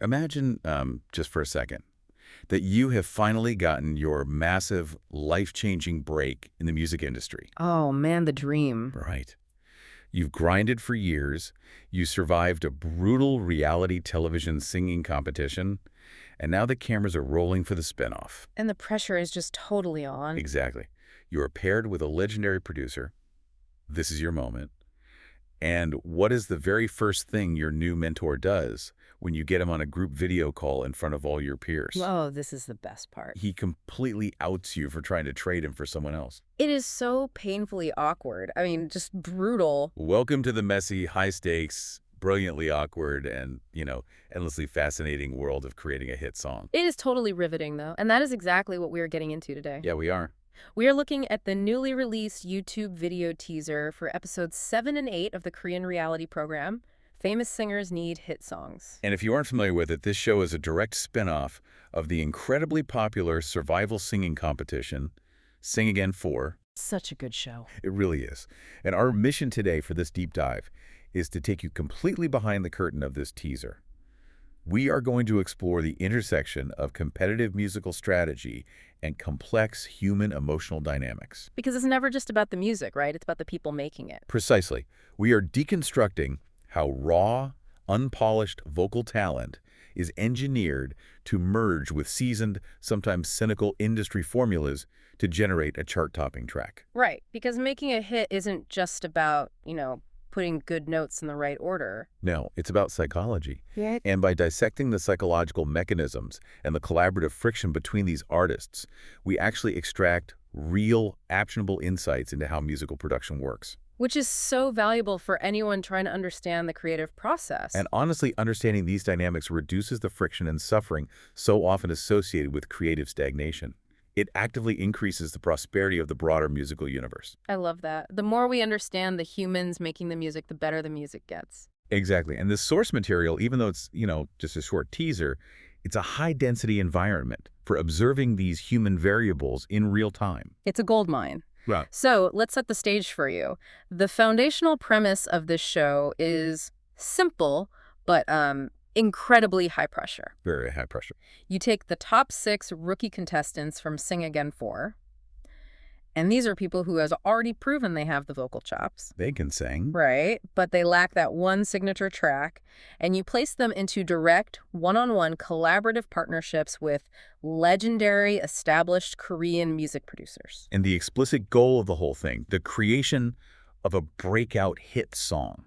Imagine, just for a second, that you have finally gotten your massive, life-changing break in the music industry. Oh, man, the dream. Right. You've grinded for years, you survived a brutal reality television singing competition, and now the cameras are rolling for the spinoff. And the pressure is just totally on. Exactly. You are paired with a legendary producer. This is your moment. And what is the very first thing your new mentor does when you get him on a group video call in front of all your peers? Oh, this is the best part. He completely outs you for trying to trade him for someone else. It is so painfully awkward. I mean, just brutal. Welcome to the messy, high-stakes, brilliantly awkward, and, endlessly fascinating world of creating a hit song. It is totally riveting, though. And that is exactly what we are getting into today. Yeah, we are. We are looking at the newly released YouTube video teaser for episodes 7 and 8 of the Korean reality program, Famous Singers Need Hit Songs. And if you aren't familiar with it, this show is a direct spin-off of the incredibly popular survival singing competition, Sing Again 4. Such a good show. It really is. And our mission today for this deep dive is to take you completely behind the curtain of this teaser. We are going to explore the intersection of competitive musical strategy and complex human emotional dynamics. Because it's never just about the music, right? It's about the people making it. Precisely. We are deconstructing how raw, unpolished vocal talent is engineered to merge with seasoned, sometimes cynical industry formulas to generate a chart-topping track. Right, because making a hit isn't just about, putting good notes in the right order. No, it's about psychology. Yeah. And by dissecting the psychological mechanisms and the collaborative friction between these artists, we actually extract real, actionable insights into how musical production works. Which is so valuable for anyone trying to understand the creative process. And honestly, understanding these dynamics reduces the friction and suffering so often associated with creative stagnation. It actively increases the prosperity of the broader musical universe. I love that. The more we understand the humans making the music, the better the music gets. Exactly. And this source material, even though it's, just a short teaser, it's a high-density environment for observing these human variables in real time. It's a goldmine. Right. So let's set the stage for you. The foundational premise of this show is simple, but incredibly high pressure. Very high pressure. You take the top 6 rookie contestants from Sing Again 4, and these are people who have already proven they have the vocal chops. They can sing. Right, but they lack that one signature track, and you place them into direct, one-on-one collaborative partnerships with legendary, established Korean music producers. And the explicit goal of the whole thing, the creation of a breakout hit song.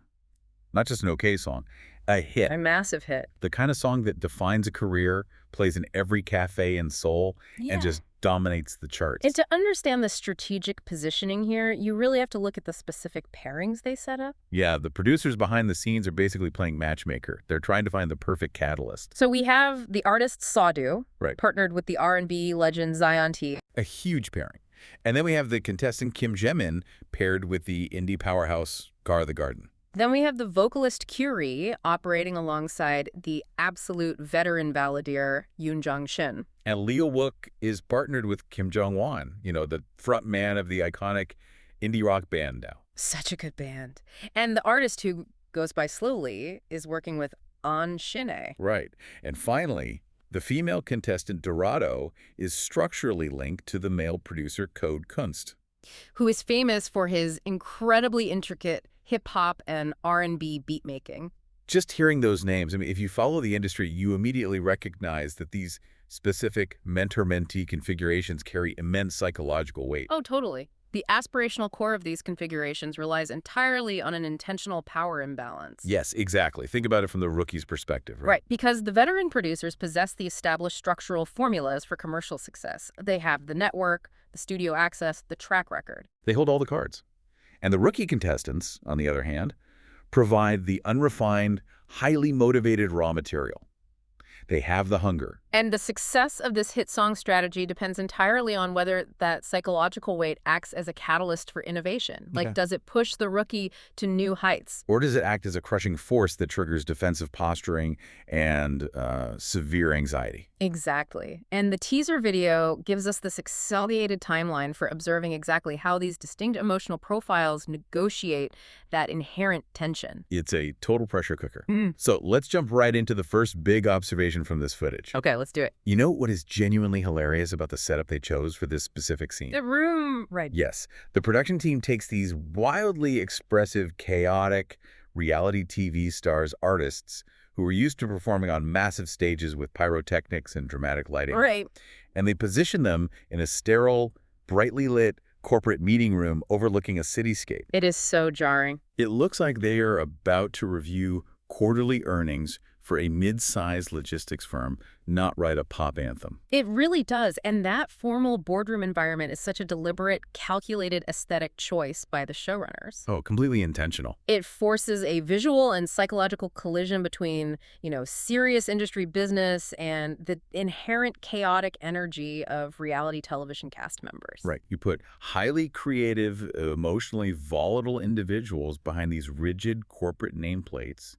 Not just an okay song, a hit. A massive hit. The kind of song that defines a career, plays in every cafe in Seoul, and just dominates the charts. And to understand the strategic positioning here, you really have to look at the specific pairings they set up. Yeah, the producers behind the scenes are basically playing matchmaker. They're trying to find the perfect catalyst. So we have the artist Seo Do, Right. partnered with the R&B legend Zion.T. A huge pairing. And then we have the contestant Kim Jae-min paired with the indie powerhouse Ka더가든. Then we have the vocalist Curie operating alongside the absolute veteran balladeer Yoon Jong-shin. And Leo Wook is partnered with Kim Jong-won, the front man of the iconic indie rock band now. Such a good band. And the artist who goes by Slowly is working with An Shin-ae. Right. And finally, the female contestant Dorado is structurally linked to the male producer Code Kunst, who is famous for his incredibly intricate hip-hop and R&B beat-making. Just hearing those names, if you follow the industry, you immediately recognize that these specific mentor-mentee configurations carry immense psychological weight. Oh, totally. The aspirational core of these configurations relies entirely on an intentional power imbalance. Yes, exactly. Think about it from the rookie's perspective, right? Right, because the veteran producers possess the established structural formulas for commercial success. They have the network, the studio access, the track record. They hold all the cards. And the rookie contestants, on the other hand, provide the unrefined, highly motivated raw material. They have the hunger. And the success of this hit song strategy depends entirely on whether that psychological weight acts as a catalyst for innovation. Like, does it push the rookie to new heights? Or does it act as a crushing force that triggers defensive posturing and severe anxiety? Exactly. And the teaser video gives us this accelerated timeline for observing exactly how these distinct emotional profiles negotiate that inherent tension. It's a total pressure cooker. So let's jump right into the first big observation from this footage. Okay, let's do it. You know what is genuinely hilarious about the setup they chose for this specific scene? The room, right. Yes. The production team takes these wildly expressive, chaotic reality TV stars, artists who are used to performing on massive stages with pyrotechnics and dramatic lighting. Right. And they position them in a sterile, brightly lit corporate meeting room overlooking a cityscape. It is so jarring. It looks like they are about to review quarterly earnings for a mid-sized logistics firm, not write a pop anthem. It really does. And that formal boardroom environment is such a deliberate, calculated aesthetic choice by the showrunners. Oh, completely intentional. It forces a visual and psychological collision between, serious industry business and the inherent chaotic energy of reality television cast members. Right. You put highly creative, emotionally volatile individuals behind these rigid corporate nameplates,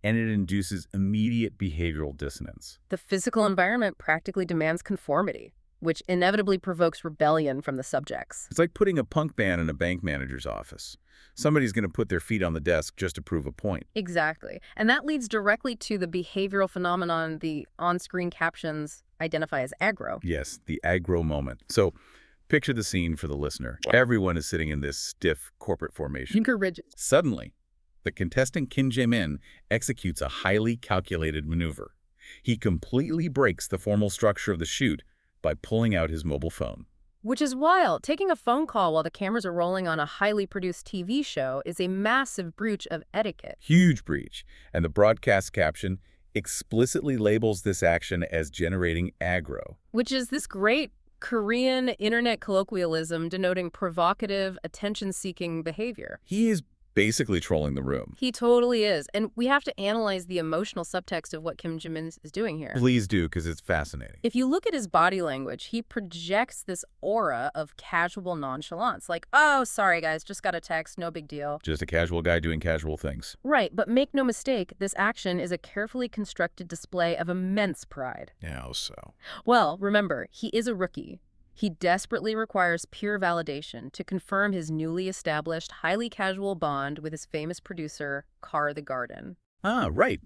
and it induces immediate behavioral dissonance. The physical environment practically demands conformity, which inevitably provokes rebellion from the subjects. It's like putting a punk band in a bank manager's office. Somebody's going to put their feet on the desk just to prove a point. Exactly. And that leads directly to the behavioral phenomenon the on-screen captions identify as aggro. Yes, the aggro moment. So picture the scene for the listener. Everyone is sitting in this stiff corporate formation. Rigid. Suddenly, the contestant Kim Jae-min executes a highly calculated maneuver. He completely breaks the formal structure of the shoot by pulling out his mobile phone. Which is wild. Taking a phone call while the cameras are rolling on a highly produced TV show is a massive breach of etiquette. Huge breach. And the broadcast caption explicitly labels this action as generating aggro. Which is this great Korean internet colloquialism denoting provocative, attention-seeking behavior. He is basically trolling the room. He totally is. And we have to analyze the emotional subtext of what Kim Jae-min is doing here. Please do, because it's fascinating. If you look at his body language, he projects this aura of casual nonchalance. Like, oh, sorry, guys, just got a text, no big deal. Just a casual guy doing casual things. Right, but make no mistake, this action is a carefully constructed display of immense pride. How so? Well, remember, he is a rookie. He desperately requires peer validation to confirm his newly established, highly casual bond with his famous producer, Ka더gaden. Ah, right.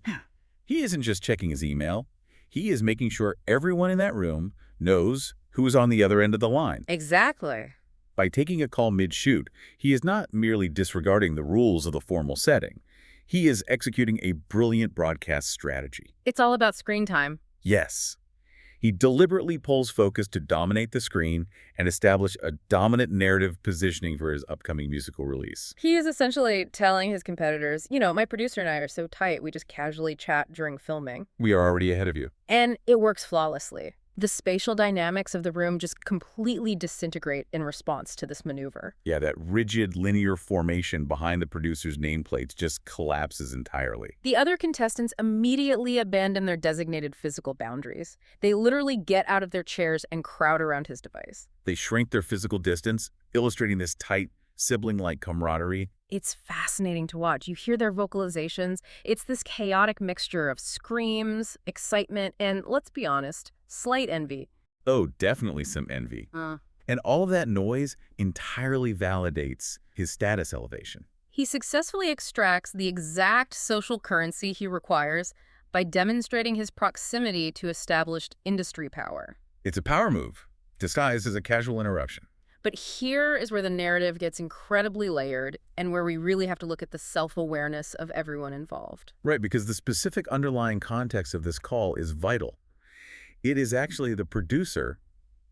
He isn't just checking his email. He is making sure everyone in that room knows who is on the other end of the line. Exactly. By taking a call mid-shoot, he is not merely disregarding the rules of the formal setting. He is executing a brilliant broadcast strategy. It's all about screen time. Yes. He deliberately pulls focus to dominate the screen and establish a dominant narrative positioning for his upcoming musical release. He is essentially telling his competitors, my producer and I are so tight, we just casually chat during filming. We are already ahead of you. And it works flawlessly. The spatial dynamics of the room just completely disintegrate in response to this maneuver. Yeah, that rigid linear formation behind the producer's nameplates just collapses entirely. The other contestants immediately abandon their designated physical boundaries. They literally get out of their chairs and crowd around his device. They shrink their physical distance, illustrating this tight, sibling-like camaraderie. It's fascinating to watch. You hear their vocalizations. It's this chaotic mixture of screams, excitement, and, let's be honest, slight envy. Oh, definitely some envy. And all of that noise entirely validates his status elevation. He successfully extracts the exact social currency he requires by demonstrating his proximity to established industry power. It's a power move, disguised as a casual interruption. But here is where the narrative gets incredibly layered and where we really have to look at the self-awareness of everyone involved. Right, because the specific underlying context of this call is vital. It is actually the producer,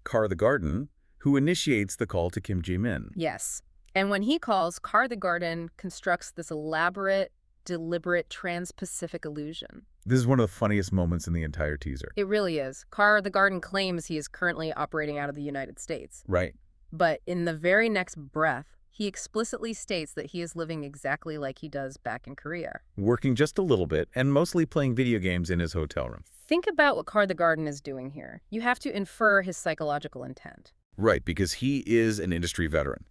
Ka더gaden, who initiates the call to Kim Jae-min. Yes. And when he calls, Ka더gaden constructs this elaborate, deliberate trans-Pacific illusion. This is one of the funniest moments in the entire teaser. It really is. Ka더gaden claims he is currently operating out of the United States. Right. But in the very next breath, he explicitly states that he is living exactly like he does back in Korea. Working just a little bit and mostly playing video games in his hotel room. Think about what Ka더가든 is doing here. You have to infer his psychological intent. Right, because he is an industry veteran.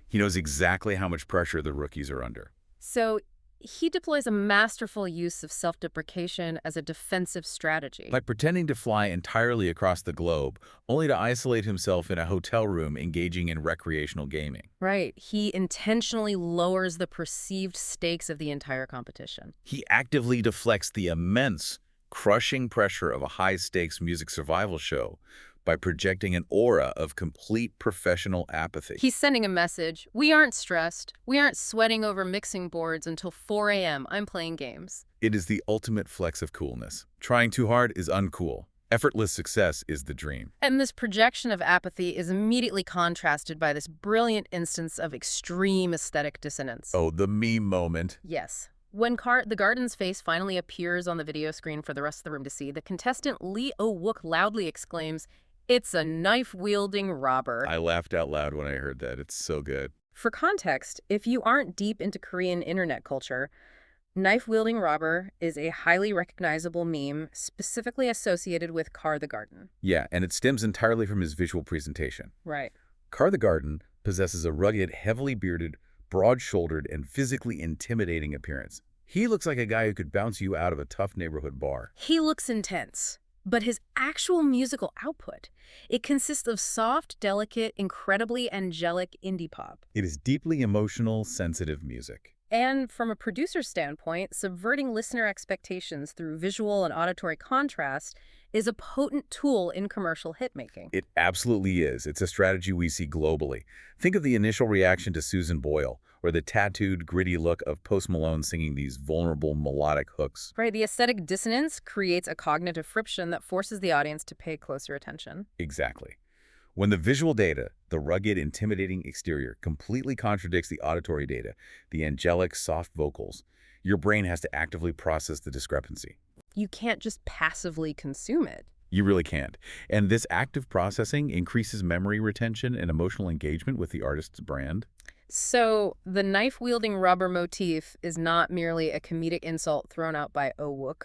He knows exactly how much pressure the rookies are under. So he deploys a masterful use of self-deprecation as a defensive strategy. Like pretending to fly entirely across the globe, only to isolate himself in a hotel room engaging in recreational gaming. Right. He intentionally lowers the perceived stakes of the entire competition. He actively deflects the immense, crushing pressure of a high-stakes music survival show by projecting an aura of complete professional apathy. He's sending a message. We aren't stressed. We aren't sweating over mixing boards until 4 a.m. I'm playing games. It is the ultimate flex of coolness. Trying too hard is uncool. Effortless success is the dream. And this projection of apathy is immediately contrasted by this brilliant instance of extreme aesthetic dissonance. Oh, the meme moment. Yes. When Ka더가든's face finally appears on the video screen for the rest of the room to see, the contestant Lee Oh-wook loudly exclaims, "It's a knife-wielding robber." I laughed out loud when I heard that. It's so good. For context, if you aren't deep into Korean internet culture, knife-wielding robber is a highly recognizable meme specifically associated with Ka더가든. Yeah, and it stems entirely from his visual presentation. Right. Ka더gaden possesses a rugged, heavily bearded, broad-shouldered, and physically intimidating appearance. He looks like a guy who could bounce you out of a tough neighborhood bar. He looks intense. But his actual musical output, it consists of soft, delicate, incredibly angelic indie pop. It is deeply emotional, sensitive music. And from a producer's standpoint, subverting listener expectations through visual and auditory contrast is a potent tool in commercial hit-making. It absolutely is. It's a strategy we see globally. Think of the initial reaction to Susan Boyle, or the tattooed, gritty look of Post Malone singing these vulnerable melodic hooks. Right, the aesthetic dissonance creates a cognitive friction that forces the audience to pay closer attention. Exactly. When the visual data, the rugged, intimidating exterior, completely contradicts the auditory data, the angelic, soft vocals, your brain has to actively process the discrepancy. You can't just passively consume it. You really can't. And this active processing increases memory retention and emotional engagement with the artist's brand. So the knife-wielding robber motif is not merely a comedic insult thrown out by Oh-wook.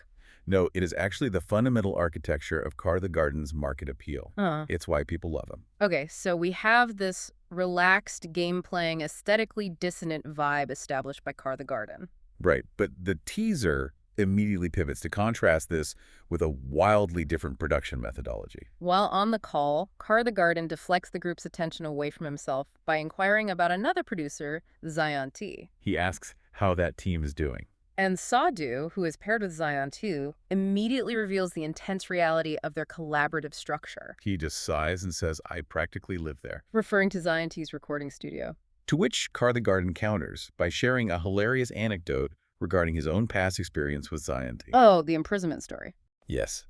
No, it is actually the fundamental architecture of Ka더gaden's market appeal. It's why people love him. Okay, so we have this relaxed, game-playing, aesthetically dissonant vibe established by Ka더gaden. Right, but the teaser immediately pivots to contrast this with a wildly different production methodology. While on the call, Ka더gaden deflects the group's attention away from himself by inquiring about another producer, Zion.T. He asks how that team is doing. And Seo Do, who is paired with Zion.T, immediately reveals the intense reality of their collaborative structure. He just sighs and says, "I practically live there." Referring to Zion.T's recording studio. To which Ka더gaden counters by sharing a hilarious anecdote regarding his own past experience with Zion.T. Oh, the imprisonment story. Yes.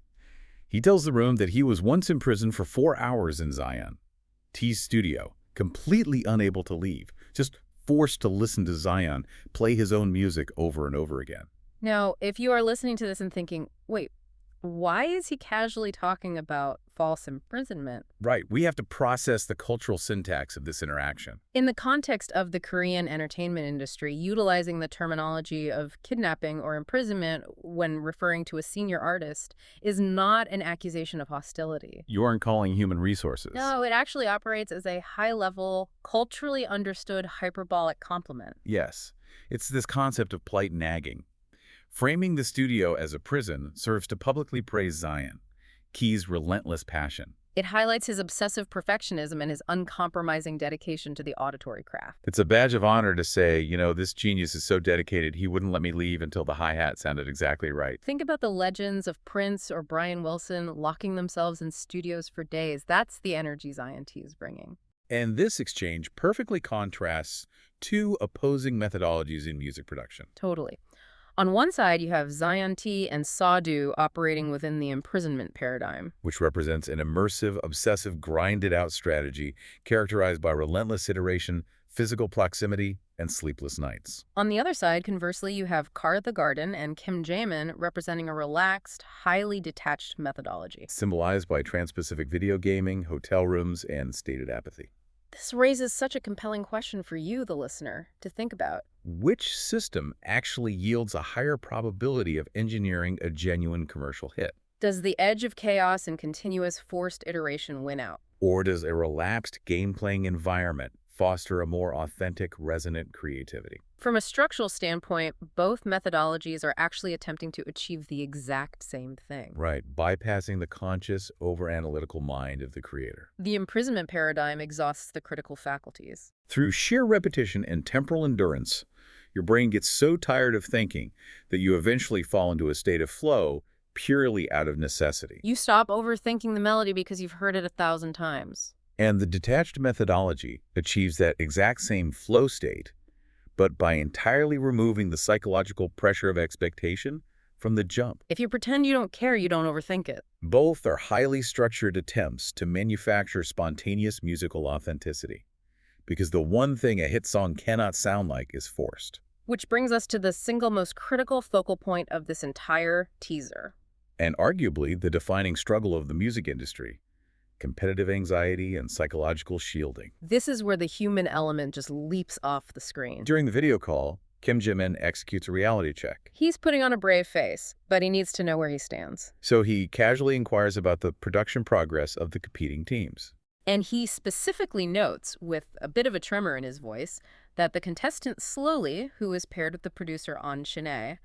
He tells the room that he was once imprisoned for 4 hours in Zion.T's studio, completely unable to leave, just forced to listen to Zion play his own music over and over again. Now, if you are listening to this and thinking, wait, why is he casually talking about false imprisonment? Right, we have to process the cultural syntax of this interaction. In the context of the Korean entertainment industry, utilizing the terminology of kidnapping or imprisonment when referring to a senior artist is not an accusation of hostility. You aren't calling human resources. No, it actually operates as a high-level, culturally understood hyperbolic compliment. Yes, it's this concept of polite nagging. Framing the studio as a prison serves to publicly praise Zion.T's relentless passion. It highlights his obsessive perfectionism and his uncompromising dedication to the auditory craft. It's a badge of honor to say, you know, this genius is so dedicated, he wouldn't let me leave until the hi-hat sounded exactly right. Think about the legends of Prince or Brian Wilson locking themselves in studios for days. That's the energy Zion.T is bringing. And this exchange perfectly contrasts two opposing methodologies in music production. Totally. On one side, you have Zion.T and Seo Do operating within the imprisonment paradigm, which represents an immersive, obsessive, grinded-out strategy characterized by relentless iteration, physical proximity, and sleepless nights. On the other side, conversely, you have Ka더gaden and Kim Jae-min representing a relaxed, highly detached methodology, symbolized by trans-Pacific video gaming, hotel rooms, and stated apathy. This raises such a compelling question for you, the listener, to think about. Which system actually yields a higher probability of engineering a genuine commercial hit? Does the edge of chaos and continuous forced iteration win out? Or does a relaxed game-playing environment foster a more authentic, resonant creativity? From a structural standpoint, both methodologies are actually attempting to achieve the exact same thing. Right, bypassing the conscious, over-analytical mind of the creator. The imprisonment paradigm exhausts the critical faculties. Through sheer repetition and temporal endurance, your brain gets so tired of thinking that you eventually fall into a state of flow purely out of necessity. You stop overthinking the melody because you've heard it 1,000 times. And the detached methodology achieves that exact same flow state, but by entirely removing the psychological pressure of expectation from the jump. If you pretend you don't care, you don't overthink it. Both are highly structured attempts to manufacture spontaneous musical authenticity, because the one thing a hit song cannot sound like is forced. Which brings us to the single most critical focal point of this entire teaser. And arguably the defining struggle of the music industry: competitive anxiety and psychological shielding. This is where the human element just leaps off the screen. During the video call, Kim Jae-min executes a reality check. He's putting on a brave face, but he needs to know where he stands. So he casually inquires about the production progress of the competing teams. And he specifically notes, with a bit of a tremor in his voice, that the contestant Slowly, who is paired with the producer On Shin-ae,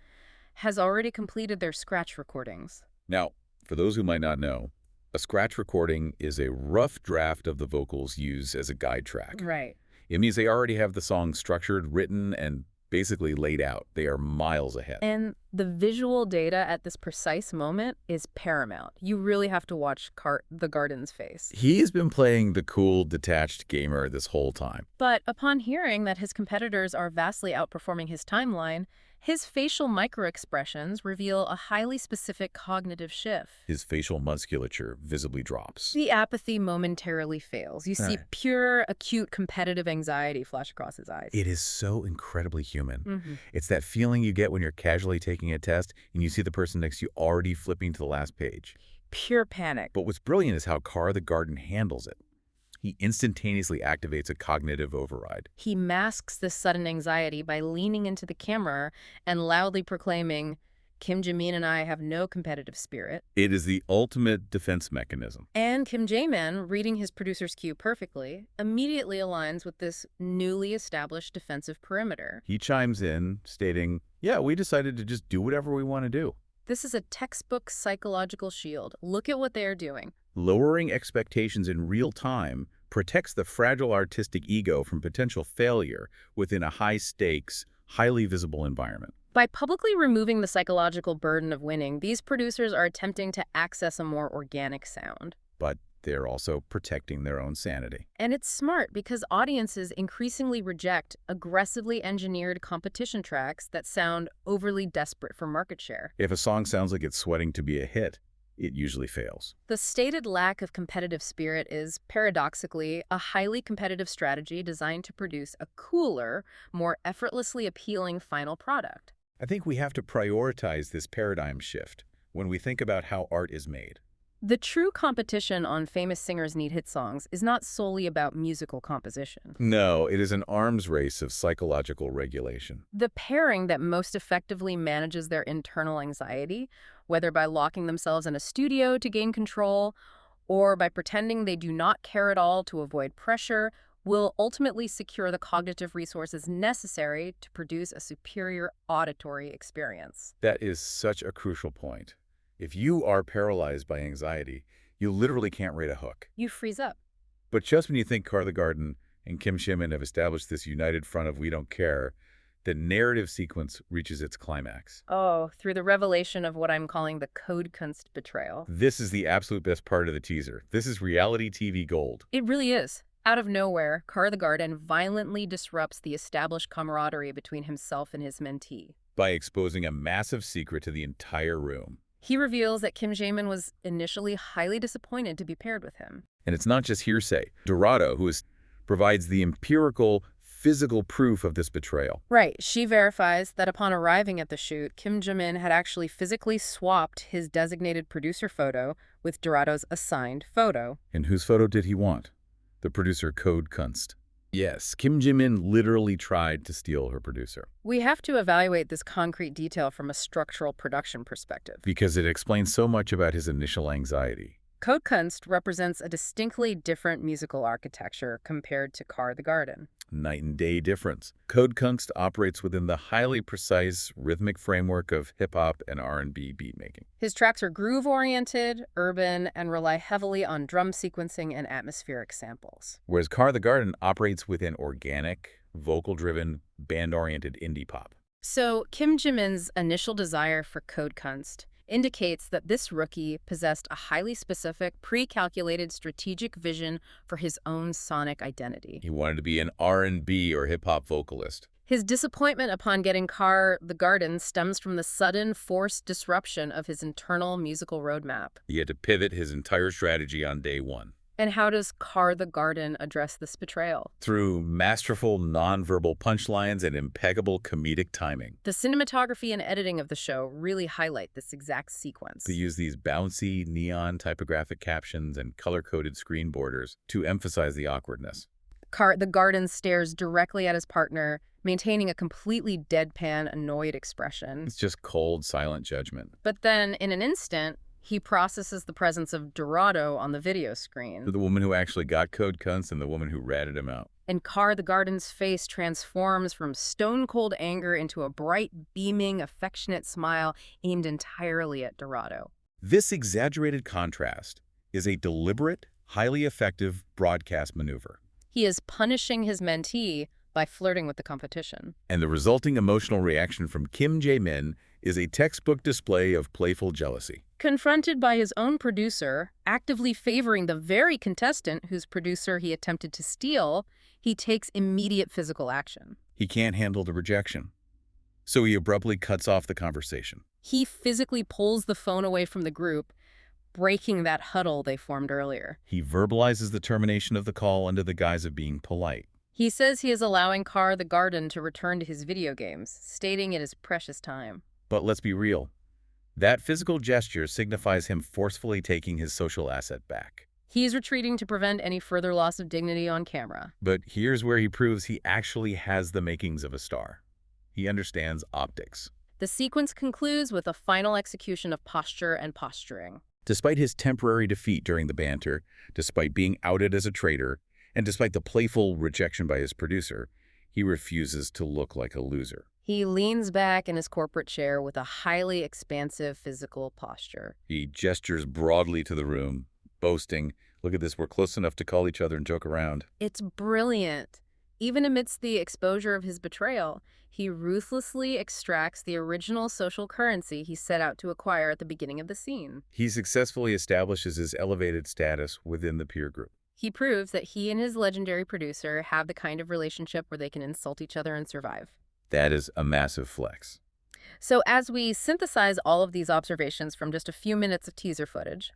has already completed their scratch recordings. Now, for those who might not know, a scratch recording is a rough draft of the vocals used as a guide track. Right. It means they already have the song structured, written, and basically laid out. They are miles ahead. And the visual data at this precise moment is paramount. You really have to watch the Garden's face. He has been playing the cool, detached gamer this whole time. But upon hearing that his competitors are vastly outperforming his timeline, his facial microexpressions reveal a highly specific cognitive shift. His facial musculature visibly drops. The apathy momentarily fails. You see pure, acute competitive anxiety flash across his eyes. It is so incredibly human. It's that feeling you get when you're casually taking a test and you see the person next to you already flipping to the last page. Pure panic. But what's brilliant is how Ka더가든 handles it. He instantaneously activates a cognitive override. He masks this sudden anxiety by leaning into the camera and loudly proclaiming, "Kim Jae-min and I have no competitive spirit." It is the ultimate defense mechanism. And Kim Jae-min, reading his producer's cue perfectly, immediately aligns with this newly established defensive perimeter. He chimes in, stating, "Yeah, we decided to just do whatever we want to do." This is a textbook psychological shield. Look at what they are doing. Lowering expectations in real time protects the fragile artistic ego from potential failure within a high-stakes, highly visible environment. By publicly removing the psychological burden of winning, these producers are attempting to access a more organic sound. But they're also protecting their own sanity. And it's smart because audiences increasingly reject aggressively engineered competition tracks that sound overly desperate for market share. If a song sounds like it's sweating to be a hit, it usually fails. The stated lack of competitive spirit is, paradoxically, a highly competitive strategy designed to produce a cooler, more effortlessly appealing final product. I think we have to prioritize this paradigm shift when we think about how art is made. The true competition on Famous Singers Need Hit Songs is not solely about musical composition. No, it is an arms race of psychological regulation. The pairing that most effectively manages their internal anxiety, whether by locking themselves in a studio to gain control or by pretending they do not care at all to avoid pressure, will ultimately secure the cognitive resources necessary to produce a superior auditory experience. That is such a crucial point. If you are paralyzed by anxiety, you literally can't rate a hook. You freeze up. But just when you think Ka더가든 and Kim Jae-min have established this united front of we don't care, the narrative sequence reaches its climax. Oh, through the revelation of what I'm calling the Code Kunst betrayal. This is the absolute best part of the teaser. This is reality TV gold. It really is. Out of nowhere, Ka더gaden violently disrupts the established camaraderie between himself and his mentee. By exposing a massive secret to the entire room. He reveals that Kim Jae-min was initially highly disappointed to be paired with him. And it's not just hearsay. Dorado, provides the empirical, physical proof of this betrayal. Right. She verifies that upon arriving at the shoot, Kim Jae-min had actually physically swapped his designated producer photo with Dorado's assigned photo. And whose photo did he want? The producer Code Kunst. Yes, Kim Jae-min literally tried to steal her producer. We have to evaluate this concrete detail from a structural production perspective. Because it explains so much about his initial anxiety. Code Kunst represents a distinctly different musical architecture compared to Ka더가든. Night and day difference. Code Kunst operates within the highly precise rhythmic framework of hip-hop and R&B beatmaking. His tracks are groove-oriented, urban, and rely heavily on drum sequencing and atmospheric samples. Whereas Ka더가든 operates within organic, vocal-driven, band-oriented indie pop. So Kim Jae-min's initial desire for Code Kunst indicates that this rookie possessed a highly specific, pre-calculated strategic vision for his own sonic identity. He wanted to be an R&B or hip-hop vocalist. His disappointment upon getting Ka더gaden stems from the sudden, forced disruption of his internal musical roadmap. He had to pivot his entire strategy on day one. And how does Ka더gaden address this betrayal? Through masterful nonverbal punchlines and impeccable comedic timing. The cinematography and editing of the show really highlight this exact sequence. They use these bouncy, neon typographic captions and color-coded screen borders to emphasize the awkwardness. Ka더gaden stares directly at his partner, maintaining a completely deadpan, annoyed expression. It's just cold, silent judgment. But then, in an instant, he processes the presence of Dorado on the video screen. The woman who actually got Code Kunst and the woman who ratted him out. And Ka더gaden's face transforms from stone-cold anger into a bright, beaming, affectionate smile aimed entirely at Dorado. This exaggerated contrast is a deliberate, highly effective broadcast maneuver. He is punishing his mentee by flirting with the competition. And the resulting emotional reaction from Kim Jae-min is a textbook display of playful jealousy. Confronted by his own producer, actively favoring the very contestant whose producer he attempted to steal, he takes immediate physical action. He can't handle the rejection, so he abruptly cuts off the conversation. He physically pulls the phone away from the group, breaking that huddle they formed earlier. He verbalizes the termination of the call under the guise of being polite. He says he is allowing Ka더gaden to return to his video games, stating it is precious time. But let's be real. That physical gesture signifies him forcefully taking his social asset back. He's retreating to prevent any further loss of dignity on camera. But here's where he proves he actually has the makings of a star. He understands optics. The sequence concludes with a final execution of posture and posturing. Despite his temporary defeat during the banter, despite being outed as a traitor, and despite the playful rejection by his producer, he refuses to look like a loser. He leans back in his corporate chair with a highly expansive physical posture. He gestures broadly to the room, boasting, "Look at this, we're close enough to call each other and joke around." It's brilliant. Even amidst the exposure of his betrayal, he ruthlessly extracts the original social currency he set out to acquire at the beginning of the scene. He successfully establishes his elevated status within the peer group. He proves that he and his legendary producer have the kind of relationship where they can insult each other and survive. That is a massive flex. So as we synthesize all of these observations from just a few minutes of teaser footage,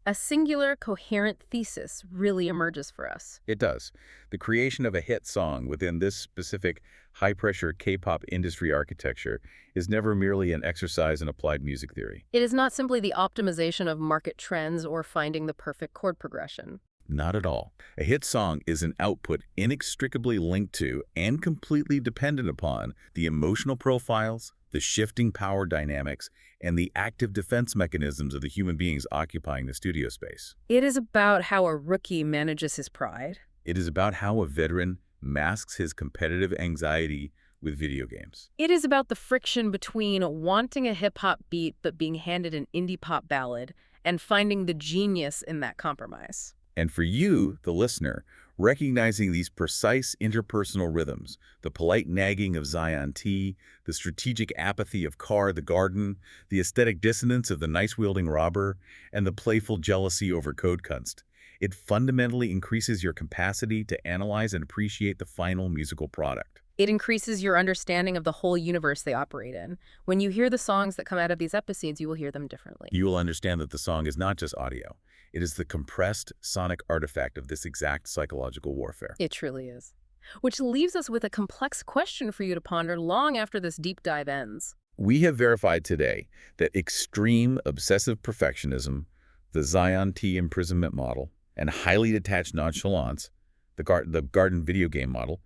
a singular, coherent thesis really emerges for us. It does. The creation of a hit song within this specific high-pressure K-pop industry architecture is never merely an exercise in applied music theory. It is not simply the optimization of market trends or finding the perfect chord progression. Not at all. A hit song is an output inextricably linked to and completely dependent upon the emotional profiles, the shifting power dynamics, and the active defense mechanisms of the human beings occupying the studio space. It is about how a rookie manages his pride. It is about how a veteran masks his competitive anxiety with video games. It is about the friction between wanting a hip-hop beat but being handed an indie pop ballad and finding the genius in that compromise. And for you, the listener, recognizing these precise interpersonal rhythms, the polite nagging of Zion.T, the strategic apathy of Ka더gaden, the aesthetic dissonance of the nice-wielding robber, and the playful jealousy over Code Kunst, it fundamentally increases your capacity to analyze and appreciate the final musical product. It increases your understanding of the whole universe they operate in. When you hear the songs that come out of these episodes, you will hear them differently. You will understand that the song is not just audio. It is the compressed sonic artifact of this exact psychological warfare. It truly is. Which leaves us with a complex question for you to ponder long after this deep dive ends. We have verified today that extreme obsessive perfectionism, the Zion.T imprisonment model, and highly detached nonchalance the garden video game model,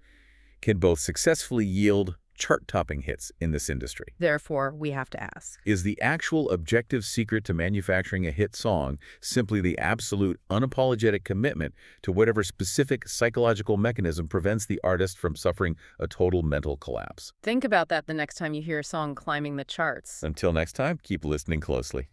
can both successfully yield chart-topping hits in this industry. Therefore, we have to ask, Is the actual objective secret to manufacturing a hit song simply the absolute, unapologetic commitment to whatever specific psychological mechanism prevents the artist from suffering a total mental collapse? think about that the next time you hear a song climbing the charts. Until next time, keep listening closely.